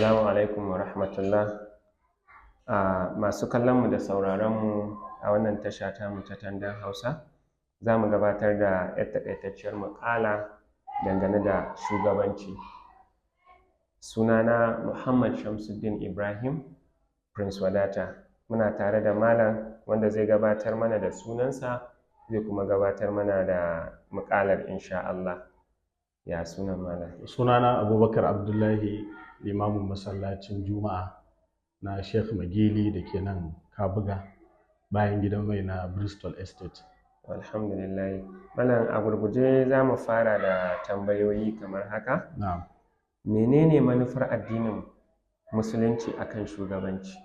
Assalamu alaikum wa rahmatullah. Masu kallonmu da sauraronmu a wannan tasha tamu ta Tandan Hausa, za mu gabatar da ‘yar taƙaitacciyar muƙala dangane da shugabanci. Sunana Muhammad Shamsuddin Ibrahim Prince Wadata. Muna tare da Malam wanda zai gabatar mana da sunansa, zai kuma gabatar mana da muƙalar insha Allah. Ya sunan Malam? Sunana Abubakar Abdullahi, limamin masallacin Juma'a na Sheikh Magili da ke nan Kabuga bayan gidan mai na Bristol Estate. Alhamdulillah. Malam, a gurguje za mu fara da tambayoyi kamar haka. Na'am. Menene manufar addinin musulunci akan shugabanci?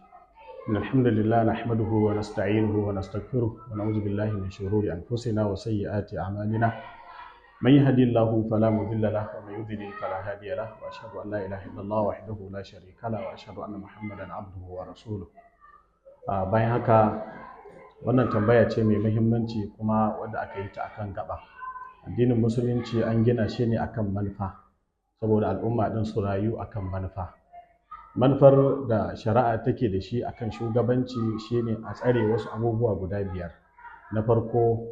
Alhamdulillah, nahmaduhu wa nasta'inuhu wa nastaghfiruh wa na'udzu billahi min shururi anfusina wa sayyiati a'malina. من يهدي الله فلا مضل له ومن يضلل فلا هادي له واشهد ان لا اله الا الله وحده لا شريك له واشهد ان محمدا عبده ورسوله. Bayan haka, wannan tambaya ce mai muhimmanci kuma wadda aka yi ta akan gaba. Addinin musulunci an gina shi ne akan manufa, saboda al'umma din su rayu akan manufa. Manufar da shari'a take da shi akan shugabanci shine a tsare wasu abubuwa guda biyar. Na farko,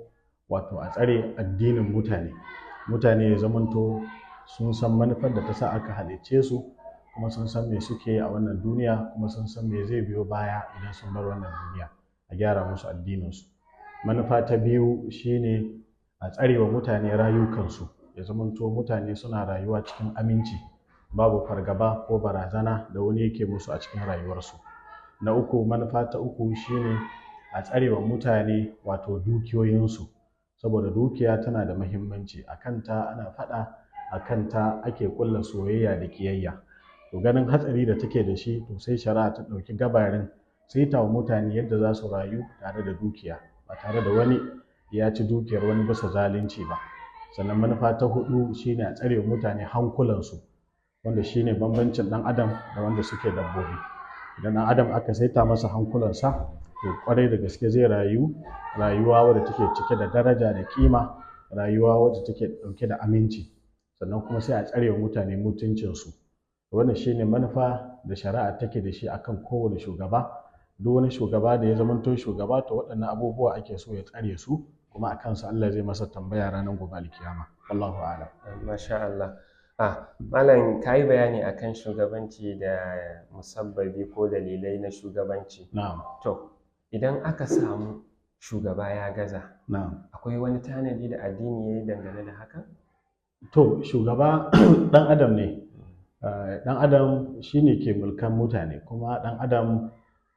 wato a tsare addinin mutane ya zamanto sun san manufar da ta sa aka halicce su, kuma sun san me suke a wannan duniya, kuma sun san me zai biyo baya idan sun bar wannan duniya, a gyara musu addininsu. Manufa ta biyu shine a tsare wa mutane rayukansu, ya zamanto mutane suna rayuwa cikin aminci, babu fargaba ko barazana da wani yake musu a cikin rayuwarsu. Na uku, manufa ta uku shine a tsare wa mutane wato dukiyoyinsu, saboda dukiya tana da muhimmanci. A kanta ana faɗa, a kanta ake ƙulla soyayya da ƙiyayya. To ganin hatsari da take da shi, to sai shari'a ta ɗauki gabarin saita wa mutane yadda za su rayu tare da dukiya, ba tare da wani ya ci dukiyar wani bisa zalunci ba. Sannan manufa ta huɗu shine a tsare wa mutane hankulansu, wanda shine bambancin ɗan adam da wanda suke dabbobi. Idan ɗan adam aka saita masa hankulansa, to kwarai da gaske zai rayuwa wadda take cike da daraja da kima, rayuwa wadda take dauke da aminci. Sannan kuma sai a tsare wa mutane mutuncinsu. Wannan shine manufa da shari'a take da shi akan kowane shugaba. Duk wani shugaba da ya zamanto shugaba, to waɗannan abubuwa ake so ya tsare su, kuma a kansu Allah zai masa tambaya ranar gobe alkiyama. Allahu a'lam. Masha Allah. Malam, ka yi bayani akan shugabanci da musabbabi ko dalilai na shugabanci. Na'am. To, idan aka samu shugaba ya gaza, akwai wani tanadi da addini ya yi dangane da haka? To, shugaba ɗan adam ne. Ɗan adam shi ne ke mulkan mutane, kuma ɗan adam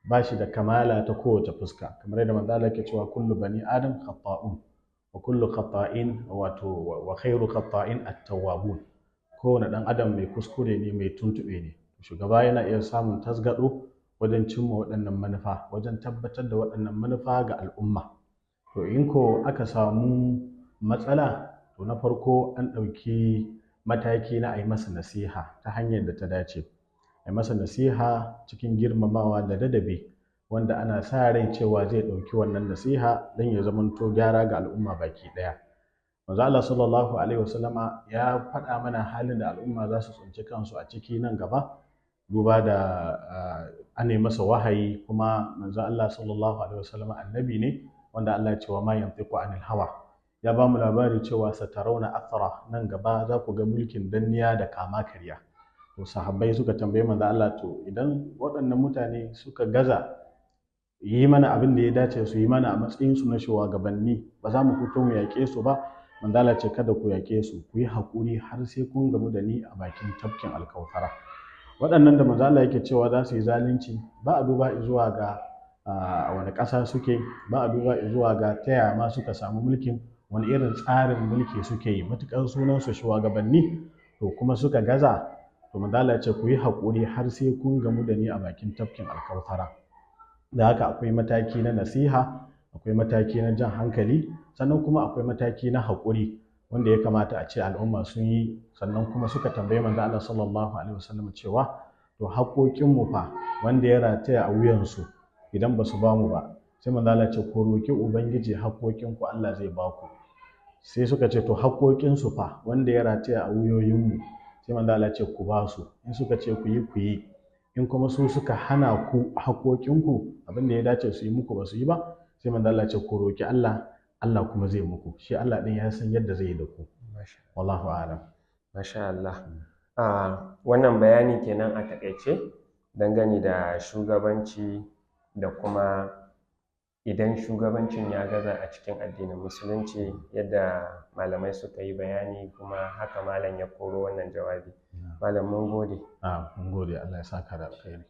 ba shi da kamala ta kowace fuska. Kamar yadda manzo Allah ke cewa kullu bani adam khata'un wa kullu khata'in wa khairu khata'in at-tawwabun. Kowane ɗan adam mai kuskure ne, mai tuntuɓe ne. Shugaba yana iya samun tasgaro wajen cimma waɗannan manufa, wajen tabbatar da waɗannan manufa ga al'umma. To in ko aka samu matsala, to na farko an ɗauki mataki na a yi masa nasiha ta hanyar da ta dace. A yi masa nasiha cikin girmamawa da ladabi, wanda ana sa rai cewa zai ɗauki wannan nasiha don ya zamanto gyara ga al'umma baki ɗaya. Manzo Allah sallallahu alaihi wasallama ya faɗa mana halin da al'umma za su tsinci kansu a ciki nan gaba, duba da an yi masa wahayi, kuma manzo Allah sallallahu alaihi wasallam annabi ne wanda Allah ya ce wa ma yantiqu anil hawa. Ya ba mu labari cewa satarawna athara, nan gaba za ku ga mulkin danniya da kama karya. To sahabbai suka tambaye manzo Allah, to idan waɗannan mutane suka gaza yi mana abin da ya dace su yi mana a matsayin su na shugabanni, ba za mu fito mu yaƙe su ba? Manzo Allah ce kada ku yaƙe su, ku yi haƙuri har sai kun gamu da ni a bakin tafkin alkautara. Waɗannan da manzo Allah yake cewa za su yi zalunci, ba a duba zuwa ga wani ƙasa suke, ba a duba zuwa ga ta yaya ma suka samu mulkin, wani irin tsarin mulki suke yi. Matuƙar sunan su shugabanni, to kuma suka gaza, to manzo Allah ya ce ku yi haƙuri har sai kun gamu da ni a bakin tafkin alkautara. Da haka akwai mataki na nasiha, akwai mataki na jan hankali, sannan kuma akwai mataki na haƙuri wanda ya kamata a ce al'umma sun yi. Sannan kuma suka tambayi manzo Allah sallallahu alaihi wasallam cewa to haƙoƙin mu fa wanda ya rataya a wuyansu idan ba su ba mu ba, sai manzo Allah ce ku roki ubangiji haƙoƙin ku Allah zai ba ku. Sai suka ce to haƙoƙin su fa wanda ya rataya a wuyoyin mu, sai manzo Allah ce ku ba su. In suka ce ku yi, in kuma su suka hana ku haƙoƙinku abin da ya dace su yi muku ba su yi ba, sai manzo Allah ce ku roki Allah, Allah kuma zai muku. Shi Allah din ya san yadda zai yi da ku. Wallahu a'lam. Masha Allah. Wannan bayani kenan a takaice dangane da shugabanci da kuma idan shugabancin ya gaza a cikin addinin musulunci, yadda malamai suka yi bayani, kuma haka malam ya koro wannan jawabi. Malam mun gode. Mun gode, Allah ya saka da alkhairi.